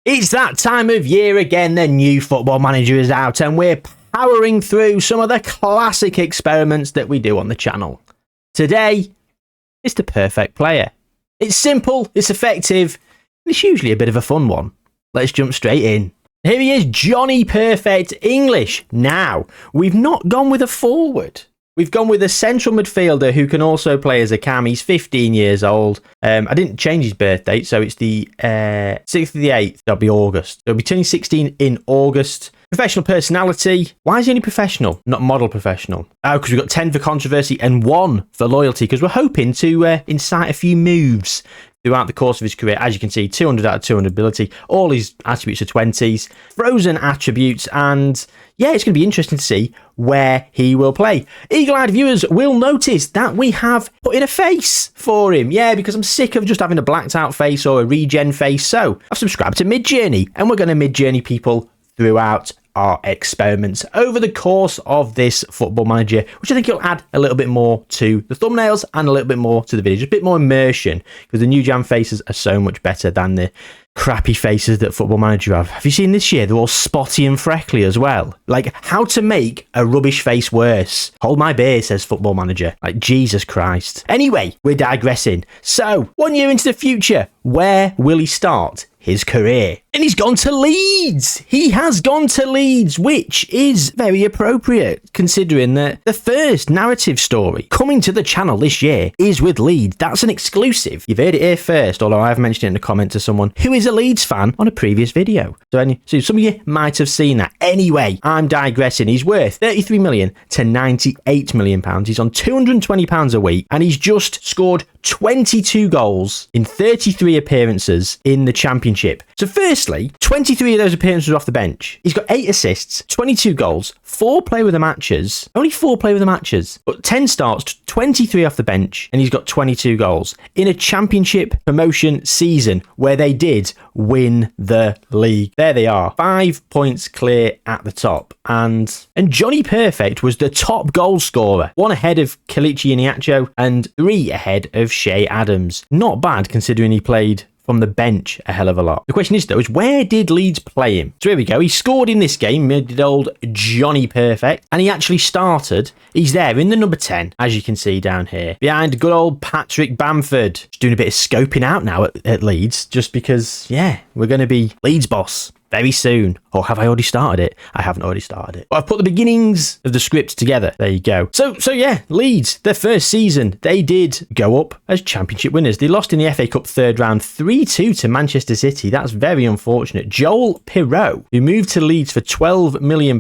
It's that time of year again. The new Football Manager is out and we're powering through some of the classic experiments that we do on the channel. Today, it's the perfect player. It's simple, it's effective, and it's usually a bit of a fun one. Let's jump straight in. Here he is, Johnny Perfect English. Now, we've not gone with a forward. We've gone with a central midfielder who can also play as a cam. He's 15 years old. I didn't change his birth date, so it's the 6th of the 8th. That'll be August. He'll be turning 16 in August. Professional personality. Why is he only professional, not model professional? Oh, because we've got 10 for controversy and 1 for loyalty, because we're hoping to incite a few moves throughout the course of his career. As you can see, 200 out of 200 ability. All his attributes are 20s. Frozen attributes. And yeah, it's going to be interesting to see where he will play. Eagle-eyed viewers will notice that we have put in a face for him. Yeah, because I'm sick of just having a blacked out face or a regen face. So I've subscribed to Midjourney, and we're going to Midjourney people throughout our experiments over the course of this Football Manager, which I think will add a little bit more to the thumbnails and a little bit more to the video, just a bit more immersion, because the new Jam faces are so much better than the crappy faces that Football Manager have. Have you seen this year? They're all spotty and freckly as well. Like, how to make a rubbish face worse. Hold my beer, says Football Manager. Like, Jesus Christ. Anyway, we're digressing. So, 1 year into the future, where will he start his career? And he's gone to Leeds. He has gone to Leeds, which is very appropriate, considering that the first narrative story coming to the channel this year is with Leeds. That's an exclusive. You've heard it here first, although I've mentioned it in a comment to someone who is a Leeds fan on a previous video. So some of you might have seen that. Anyway, I'm digressing. He's worth 33 million to 98 million pounds. He's on 220 pounds a week, and he's just scored 22 goals in 33 appearances in the Championship. So firstly, 23 of those appearances were off the bench. He's got 8 assists, 22 goals, 4 player of the matches, only 4 player of the matches, but 10 starts, 23 off the bench, and he's got 22 goals in a Championship promotion season where they did win the league. There they are, 5 points clear at the top. And Johnny Perfect was the top goal scorer, 1 ahead of Kelechi Iheanacho and 3 ahead of Shea Adams. Not bad considering he played from the bench a hell of a lot. The question is, though, is where did Leeds play him? So here we go. He scored in this game, mid old Johnny Perfect, and he actually started. He's there in the number 10, as you can see down here, behind good old Patrick Bamford. Just doing a bit of scoping out now at Leeds, just because, yeah, we're going to be Leeds boss very soon. Or have I already started it? I haven't already started it. But I've put the beginnings of the script together. There you go. So yeah, Leeds, their first season, they did go up as Championship winners. They lost in the FA Cup third round 3-2 to Manchester City. That's very unfortunate. Joel Pirot, who moved to Leeds for £12 million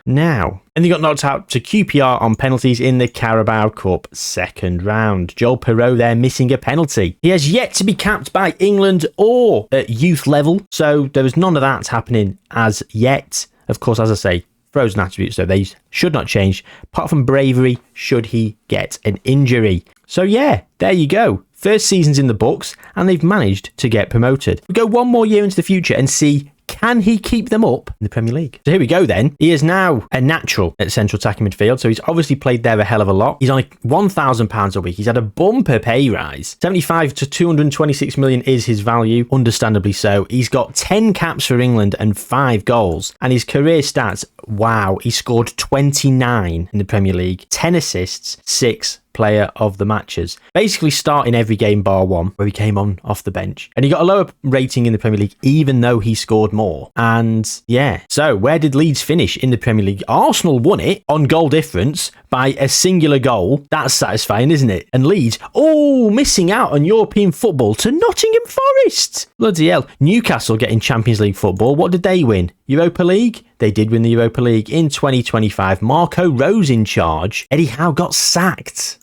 now. And they got knocked out to QPR on penalties in the Carabao Cup second round. Joel Pirot there missing a penalty. He has yet to be capped by England or at youth level. So there was none of that happening as yet. Of course, as I say, frozen attributes, so they should not change, apart from bravery, should he get an injury. So yeah, there you go. First season's in the books, and they've managed to get promoted. We go 1 more year into the future and see, can he keep them up in the Premier League? So here we go then. He is now a natural at central attacking midfield, so he's obviously played there a hell of a lot. He's on £1,000 a week. He's had a bumper pay rise. 75 to 226 million is his value, understandably so. He's got 10 caps for England and 5 goals. And his career stats, wow, he scored 29 in the Premier League, 10 assists, 6 player of the matches. Basically starting every game bar 1 where he came on off the bench. And he got a lower rating in the Premier League even though he scored more. And yeah, so where did Leeds finish in the Premier League? Arsenal won it on goal difference by a singular goal. That's satisfying, isn't it? And Leeds, missing out on European football to Nottingham Forest. Bloody hell. Newcastle getting Champions League football. What did they win? Europa League? They did win the Europa League in 2025. Marco Rose in charge. Eddie Howe got sacked.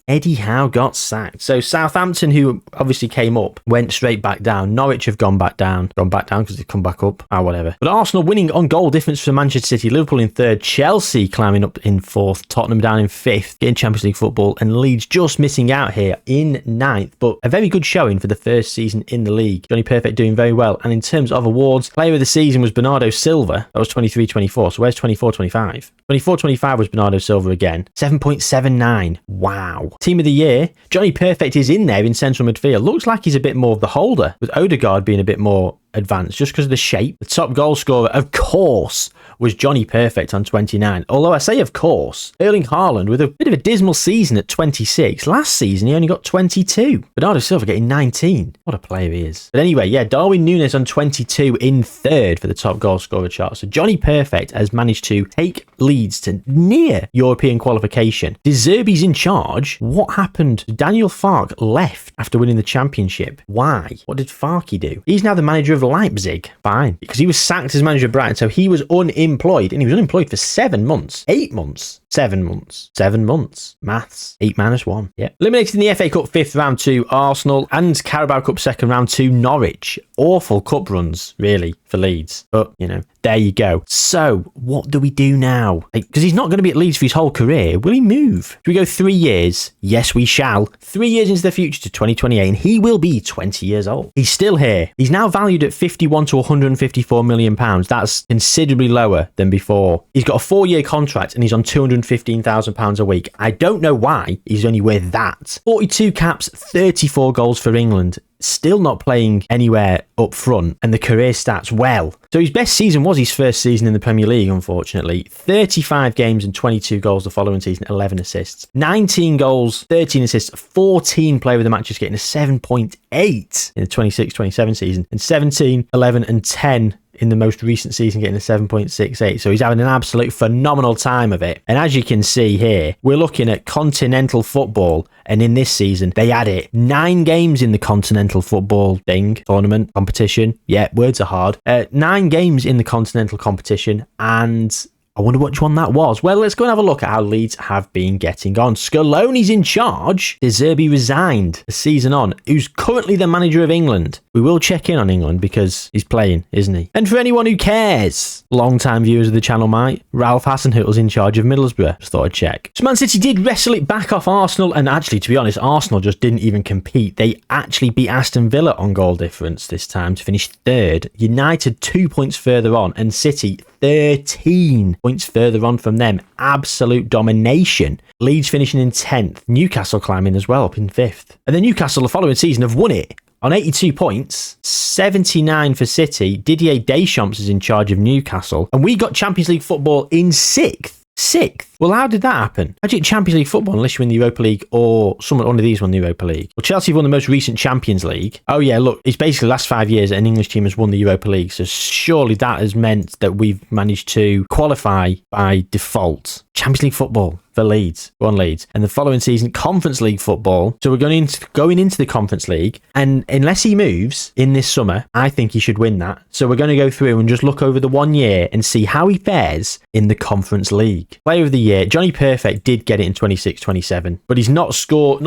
So Southampton, who obviously came up, went straight back down. Norwich have gone back down because they've come back up. Whatever. But Arsenal winning on goal difference for Manchester City. Liverpool in 3rd. Chelsea climbing up in 4th. Tottenham down in 5th. Getting Champions League football. And Leeds just missing out here in 9th. But a very good showing for the first season in the league. Johnny Perfect doing very well. And in terms of awards, player of the season was Bernardo Silva. That was 23-24. So where's 24-25? 24-25 was Bernardo Silva again. 7.79. Wow. Team of the year, Johnny Perfect is in there in central midfield. Looks like he's a bit more of the holder, with Odegaard being a bit more advance just because of the shape. The top goal scorer, of course, was Johnny Perfect on 29. Although I say of course, Erling Haaland with a bit of a dismal season at 26. Last season, he only got 22. Bernardo Silva getting 19. What a player he is. But anyway, yeah, Darwin Núñez on 22 in third for the top goal scorer chart. So Johnny Perfect has managed to take Leeds to near European qualification. De Zerbi's in charge. What happened? Daniel Farke left after winning the championship. Why? What did Farke do? He's now the manager of Leipzig. Fine. Because he was sacked as manager of Brighton, so he was unemployed. And he was unemployed for 7 months. 8 months. 7 months. 7 months. Maths. 8 minus 1. Yeah. Eliminated in the FA Cup 5th round to Arsenal and Carabao Cup 2nd round to Norwich. Awful cup runs, really, for Leeds. But, you know, there you go. So, what do we do now? Because he's not going to be at Leeds for his whole career. Will he move? Should we go 3 years? Yes, we shall. 3 years into the future to 2028, and he will be 20 years old. He's still here. He's now valued at 51 to 154 million pounds. That's considerably lower than before. He's got a 4-year contract and he's on 215,000 pounds a week. I don't know why he's only worth that. 42 caps, 34 goals for England. Still not playing anywhere up front, and the career stats, well. So his best season was his first season in the Premier League, unfortunately. 35 games and 22 goals the following season, 11 assists. 19 goals, 13 assists, 14 player of the match, just getting a 7.8 in the 26-27 season, and 17, 11 and 10 in the most recent season, getting a 7.68. So he's having an absolute phenomenal time of it. And as you can see here, we're looking at continental football. And in this season, they had it 9 games in the continental football tournament competition. Yeah, words are hard. 9 games in the continental competition, and I wonder which one that was. Well, let's go and have a look at how Leeds have been getting on. Scaloni's in charge. De Zerbi resigned a season on. Who's currently the manager of England? We will check in on England because he's playing, isn't he? And for anyone who cares, long-time viewers of the channel might, Ralph Hasenhüttl's in charge of Middlesbrough. Just thought I'd check. So Man City did wrestle it back off Arsenal, and actually, to be honest, Arsenal just didn't even compete. They actually beat Aston Villa on goal difference this time to finish third. United 2 points further on, and City 13 points further on from them. Absolute domination. Leeds finishing in 10th. Newcastle climbing as well, up in 5th. And then Newcastle the following season have won it on 82 points, 79 for City. Didier Deschamps is in charge of Newcastle. And we got Champions League football in 6th. 6th. Well, how did that happen? How'd you get Champions League football unless you win the Europa League or one of these won the Europa League? Well, Chelsea won the most recent Champions League. Oh yeah, look, it's basically the last 5 years an English team has won the Europa League. So surely that has meant that we've managed to qualify by default. Champions League football for Leeds. Go on, Leeds. And the following season, Conference League football. So we're going into the Conference League. And unless he moves in this summer, I think he should win that. So we're going to go through and just look over the 1 year and see how he fares in the Conference League. Player of the year, Johnny Perfect did get it in 26-27, but he's not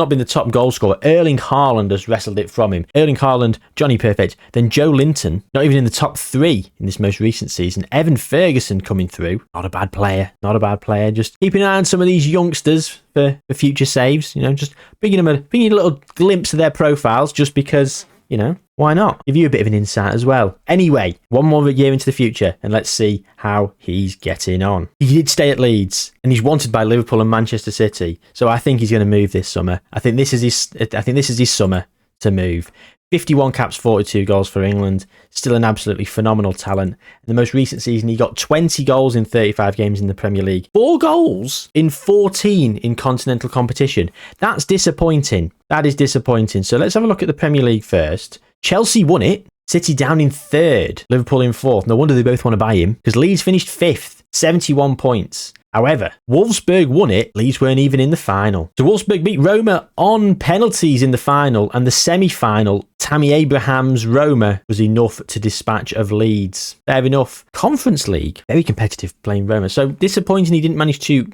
been the top goal scorer. Erling Haaland has wrestled it from him. Erling Haaland, Johnny Perfect, then Joe Linton, not even in the top 3 in this most recent season. Evan Ferguson coming through. Not a bad player. Just keeping an eye on some of these youngsters for future saves, you know, just bringing a little glimpse of their profiles just because, you know, why not? Give you a bit of an insight as well. Anyway, 1 more year into the future and let's see how he's getting on. He did stay at Leeds and he's wanted by Liverpool and Manchester City. So I think he's going to move this summer. I think this is his summer to move. 51 caps, 42 goals for England. Still an absolutely phenomenal talent. In the most recent season, he got 20 goals in 35 games in the Premier League. 4 goals in 14 in continental competition. That's disappointing. That is disappointing. So let's have a look at the Premier League first. Chelsea won it. City down in 3rd. Liverpool in 4th. No wonder they both want to buy him because Leeds finished 5th. 71 points. However, Wolfsburg won it. Leeds weren't even in the final. So Wolfsburg beat Roma on penalties in the final, and the semi-final, Tammy Abraham's Roma was enough to dispatch of Leeds. Fair enough. Conference League, very competitive playing Roma. So disappointing he didn't manage to,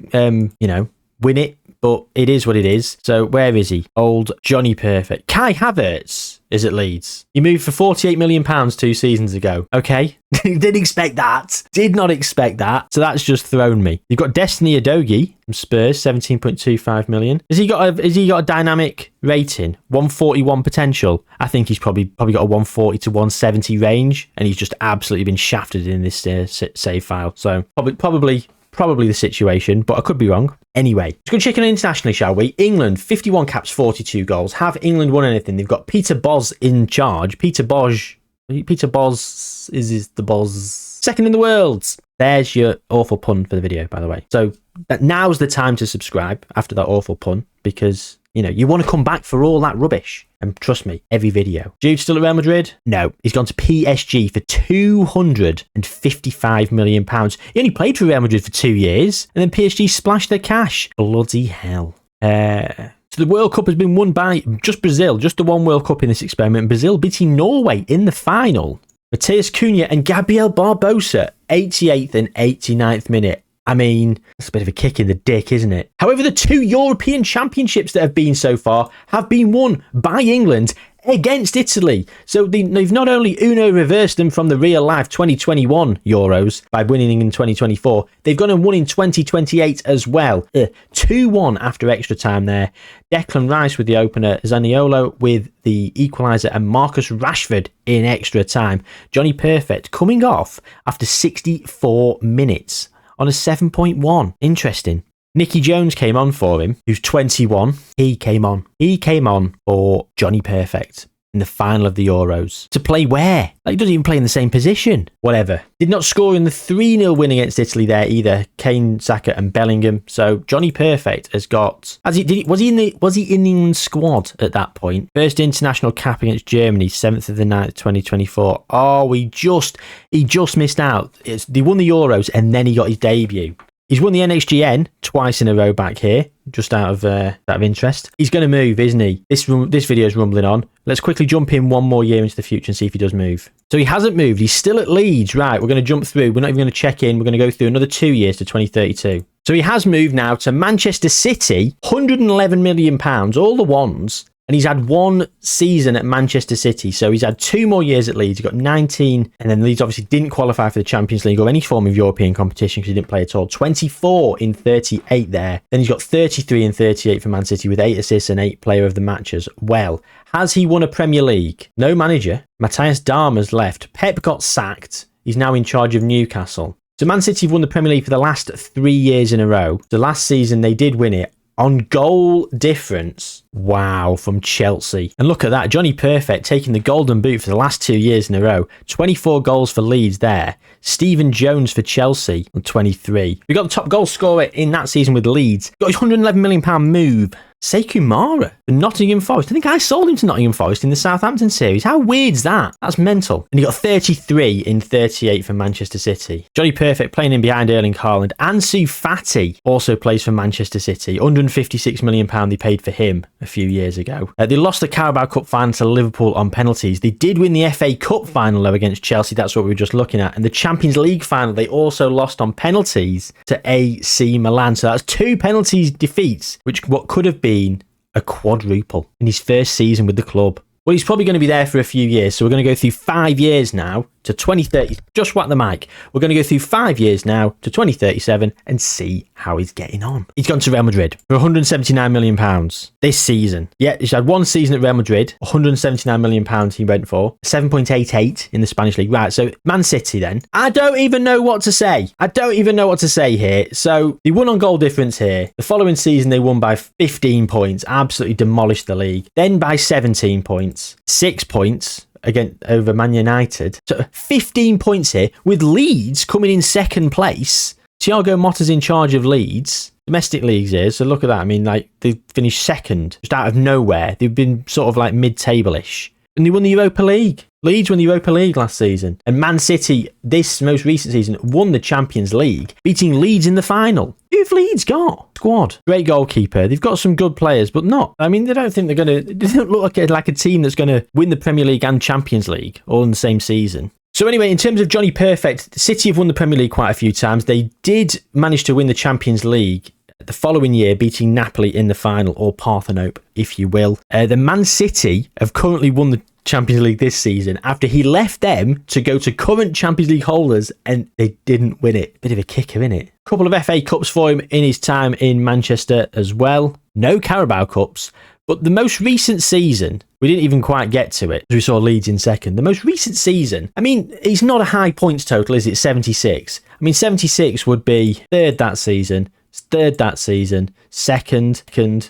win it, but it is what it is. So where is he? Old Johnny Perfect. Kai Havertz is at Leeds. He moved for £48 million 2 seasons ago. Okay. Didn't expect that. Did not expect that. So that's just thrown me. You've got Destiny Udogie from Spurs, 17.25 million. Has he got a dynamic rating? 141 potential. I think he's probably got a 140 to 170 range, and he's just absolutely been shafted in this save file. So probably the situation, but I could be wrong. Anyway, let's go check in internationally, shall we? England, 51 caps, 42 goals. Have England won anything? They've got Peter Bosz in charge. Peter Bosz, Peter Bosz is the Boz. Second in the world. There's your awful pun for the video, by the way. So now's the time to subscribe after that awful pun, because, you know, you want to come back for all that rubbish. And trust me, every video. Jude still at Real Madrid? No. He's gone to PSG for £255 million. He only played for Real Madrid for 2 years, and then PSG splashed their cash. Bloody hell. So the World Cup has been won by just Brazil, just the one World Cup in this experiment. Brazil beating Norway in the final. Matheus Cunha and Gabriel Barbosa, 88th and 89th minute. I mean, that's a bit of a kick in the dick, isn't it? However, the 2 European championships that have been so far have been won by England against Italy. So they've not only Uno reversed them from the real life 2021 Euros by winning in 2024, they've gone and won in 2028 as well. 2-1 after extra time there. Declan Rice with the opener, Zaniolo with the equaliser, and Marcus Rashford in extra time. Johnny Perfect coming off after 64 minutes on a 7.1. Interesting. Nicky Jones came on for him, who's 21. He came on for Johnny Perfect in the final of the Euros. To play where? Like, he doesn't even play in the same position. Whatever. Did not score in the 3-0 win against Italy there either. Kane, Saka and Bellingham. So Johnny Perfect has got... Was he in the England squad at that point? First international cap against Germany, 7th of the 9th, 2024. Oh, he just missed out. They won the Euros and then he got his debut. He's won the NXGN twice in a row back here, just out of interest. He's going to move, isn't he? This video is rumbling on. Let's quickly jump in one more year into the future and see if he does move. So he hasn't moved. He's still at Leeds. Right, we're going to jump through. We're not even going to check in. We're going to go through another 2 years to 2032. So he has moved now to Manchester City, £111 million, all the ones. And he's had one season at Manchester City. So he's had 2 more years at Leeds. He got 19. And then Leeds obviously didn't qualify for the Champions League or any form of European competition because he didn't play at all. 24 in 38 there. Then he's got 33 in 38 for Man City with 8 assists and 8 player of the match as well. Has he won a Premier League? No manager. Matthias Dahmer's left. Pep got sacked. He's now in charge of Newcastle. So Man City have won the Premier League for the last 3 years in a row. The last season they did win it on goal difference. Wow, from Chelsea. And look at that, Johnny Perfect taking the golden boot for the last 2 years in a row. 24 goals for Leeds there. Stephen Jones for Chelsea on 23. We got the top goal scorer in that season with Leeds. Got his £111 million move. Sekou Mara for Nottingham Forest. I think I sold him to Nottingham Forest in the Southampton series. How weird's that? That's mental. And he got 33 in 38 for Manchester City. Johnny Perfect playing in behind Erling Haaland. Ansu Fati also plays for Manchester City. £156 million they paid for him a few years ago. They lost the Carabao Cup final to Liverpool on penalties. They did win the FA Cup final though against Chelsea. That's what we were just looking at. And the Champions League final, they also lost on penalties to AC Milan. So that's 2 penalties defeats, which what could have been a quadruple in his first season with the club. Well, he's probably going to be there for a few years. So we're going to go through 5 years now to 2030. Just whack the mic. We're going to go through 5 years now to 2037 and see how he's getting on. He's gone to Real Madrid for £179 million this season. Yeah, he's had one season at Real Madrid. £179 million he went for. 7.88 in the Spanish league. Right, so Man City then. I don't even know what to say. Here. So they won on goal difference here. The following season, they won by 15 points. Absolutely demolished the league. Then by 17 points. 6 points again over Man United. So 15 points here with Leeds coming in second place. Thiago Motta's in charge of Leeds. Domestic leagues here, so look at that. I mean, like, they finished second just out of nowhere. They've been sort of like mid-table-ish. And they won the Europa League. Leeds won the Europa League last season. And Man City, this most recent season, won the Champions League, beating Leeds in the final. Who've Leeds got? Squad. Great goalkeeper. They've got some good players, but not. I mean, they don't think they're going to... They don't look like a team that's going to win the Premier League and Champions League all in the same season. So anyway, in terms of Johnny Perfect, City have won the Premier League quite a few times. They did manage to win the Champions League the following year, beating Napoli in the final, or Parthenope, if you will. The Man City have currently won the Champions League this season after he left them to go to current Champions League holders, and they didn't win it. Bit of a kicker, innit? Couple of FA Cups for him in his time in Manchester as well. No Carabao Cups. But the most recent season, we didn't even quite get to it, as we saw Leeds in second. The most recent season, I mean, it's not a high points total, is it? 76. I mean, 76 would be third that season. third that season, second,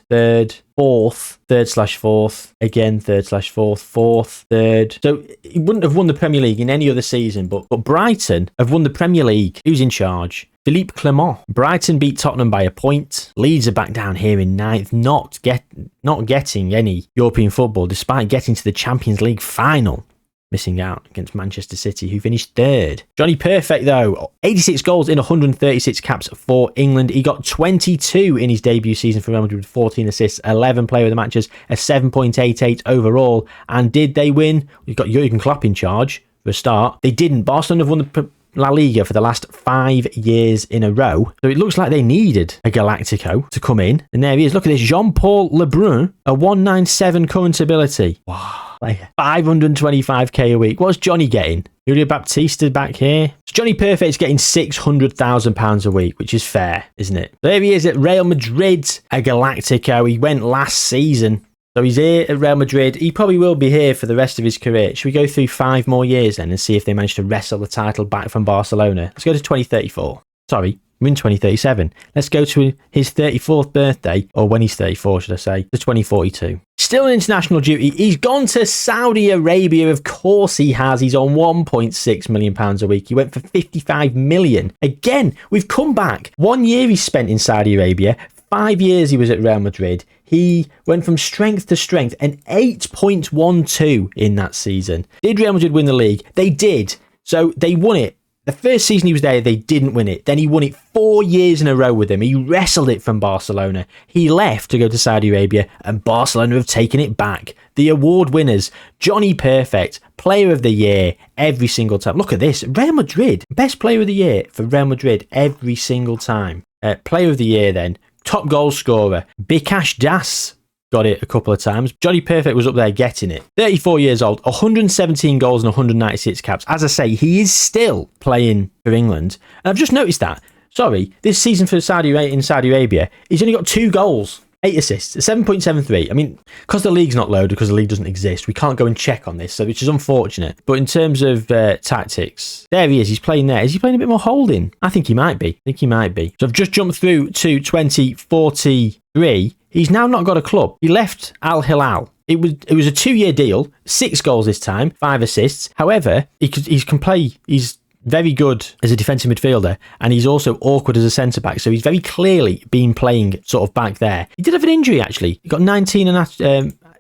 third, fourth, third/fourth, again third/fourth, fourth, third. So he wouldn't have won the Premier League in any other season, but Brighton have won the Premier League. Who's in charge? Philippe Clement. Brighton beat Tottenham by a point. Leeds are back down here in ninth, not getting any European football despite getting to the Champions League final. Missing out against Manchester City, who finished third. Johnny Perfect, though, 86 goals in 136 caps for England. He got 22 in his debut season for Real Madrid with 14 assists, 11 player of the matches, a 7.88 overall. And did they win? We've got Jurgen Klopp in charge for a start. They didn't. Barcelona have won the La Liga for the last 5 years in a row. So it looks like they needed a Galactico to come in. And there he is. Look at this. Jean-Paul Lebrun, a 197 current ability. Wow. Like 525k a week. What's Johnny getting? Julio Baptista back here. So Johnny Perfect's getting £600,000 a week, which is fair, isn't it? There he is at Real Madrid, a Galactico. He went last season. So he's here at Real Madrid. He probably will be here for the rest of his career. Should we go through 5 more years then and see if they manage to wrestle the title back from Barcelona? Let's go to 2034. Sorry, we're in 2037. Let's go to his 34th birthday, or when he's 34, should I say, to 2042. Still on international duty. He's gone to Saudi Arabia. Of course he has. He's on £1.6 million a week. He went for 55 million. Again, we've come back. 1 year he spent in Saudi Arabia. 5 years he was at Real Madrid. He went from strength to strength, an 8.12 in that season. Did Real Madrid win the league? They did. So they won it. The first season he was there, they didn't win it. Then he won it 4 years in a row with them. He wrestled it from Barcelona. He left to go to Saudi Arabia, and Barcelona have taken it back. The award winners, Johnny Perfect, Player of the Year, every single time. Look at this. Real Madrid, best Player of the Year for Real Madrid every single time. Player of the Year then, top goal scorer, Bikash Das. Got it a couple of times. Johnny Perfect was up there getting it. 34 years old, 117 goals and 196 caps. As I say, he is still playing for England. And I've just noticed that. Sorry, this season for Saudi Arabia, he's only got 2 goals, 8 assists, a 7.73. I mean, because the league's not loaded, because the league doesn't exist, we can't go and check on this, so which is unfortunate. But in terms of tactics, there he is. He's playing there. Is he playing a bit more holding? I think he might be. So I've just jumped through to 2043. He's now not got a club. He left Al Hilal. It was a 2-year deal, 6 goals this time, 5 assists. However, he can play. He's very good as a defensive midfielder, and he's also awkward as a centre back. So he's very clearly been playing sort of back there. He did have an injury actually. He got 19 and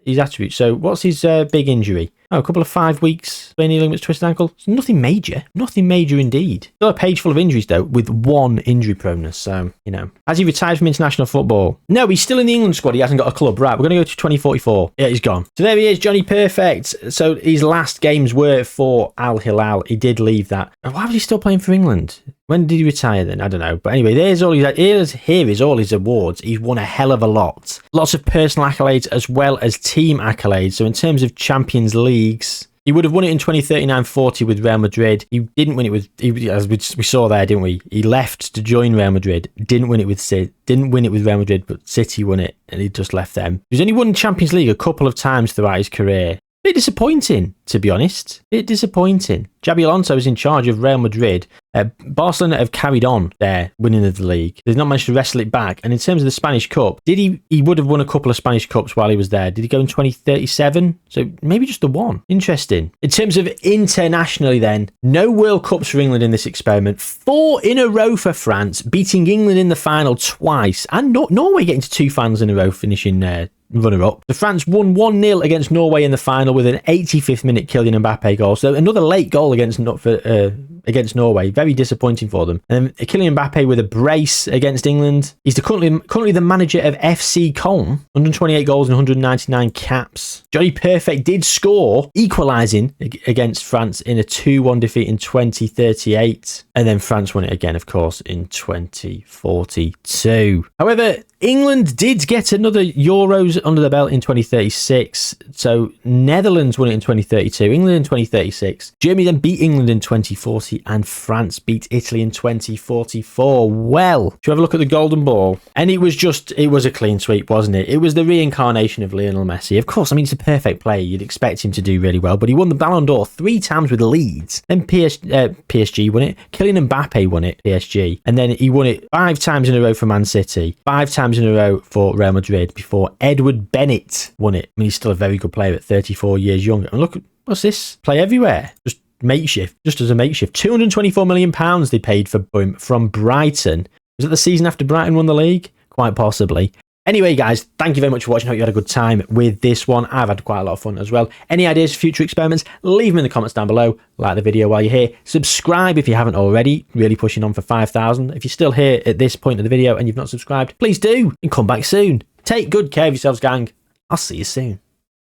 his attributes. So what's his big injury? Oh, a couple of 5 weeks, sprained ligaments, twisted ankle. So nothing major indeed. Still a page full of injuries though, with 1 injury proneness. So, you know, has he retired from international football? No, he's still in the England squad. He hasn't got a club. Right, we're going to go to 2044. Yeah, he's gone. So there he is, Johnny Perfect. So his last games were for Al Hilal. He did leave that. Why was he still playing for England? When did he retire then? I don't know. But anyway, here is all his awards. He's won a hell of a lot. Lots of personal accolades as well as team accolades. So in terms of Champions Leagues, he would have won it in 2039-40 with Real Madrid. He didn't win it with, as we saw there, didn't we? He left to join Real Madrid. Didn't win it with Real Madrid, but City won it, and he just left them. He's only won Champions League a couple of times throughout his career. Bit disappointing, to be honest. Xabi Alonso is in charge of Real Madrid. Barcelona have carried on their winning of the league. They've not managed to wrestle it back. And in terms of the Spanish Cup, he would have won a couple of Spanish Cups while he was there. Did he go in 2037? So maybe just the one. Interesting. In terms of internationally then, no World Cups for England in this experiment. 4 in a row for France, beating England in the final twice. And Norway getting to 2 finals in a row, finishing runner-up. The France won 1-0 against Norway in the final with an 85th minute Kylian Mbappe goal. So another late goal against Norway. Very disappointing for them. And Kylian Mbappe with a brace against England. He's currently the manager of FC Köln. 128 goals and 199 caps. Johnny Perfect did score, equalising against France in a 2-1 defeat in 2038. And then France won it again, of course, in 2042. However, England did get another Euros under the belt in 2036. So Netherlands won it in 2032, England in 2036. Germany then beat England in 2040 and France beat Italy in 2044. Well, should we have a look at the Golden Ball? And it was a clean sweep, wasn't it? It was the reincarnation of Lionel Messi. Of course, I mean, he's a perfect player. You'd expect him to do really well, but he won the Ballon d'Or 3 times with Leeds. Then PSG won it. Kylian Mbappe won it, PSG. And then he won it 5 times in a row for Man City, 5 times in a row for Real Madrid before Edward Bennett won it. I mean, he's still a very good player at 34 years young. And look, what's this? Play everywhere. Just as a makeshift. £224 million they paid for him from Brighton. Was it the season after Brighton won the league? Quite possibly. Anyway, guys, thank you very much for watching. I hope you had a good time with this one. I've had quite a lot of fun as well. Any ideas for future experiments? Leave them in the comments down below. Like the video while you're here. Subscribe if you haven't already. Really pushing on for 5,000. If you're still here at this point of the video and you've not subscribed, please do. And come back soon. Take good care of yourselves, gang. I'll see you soon.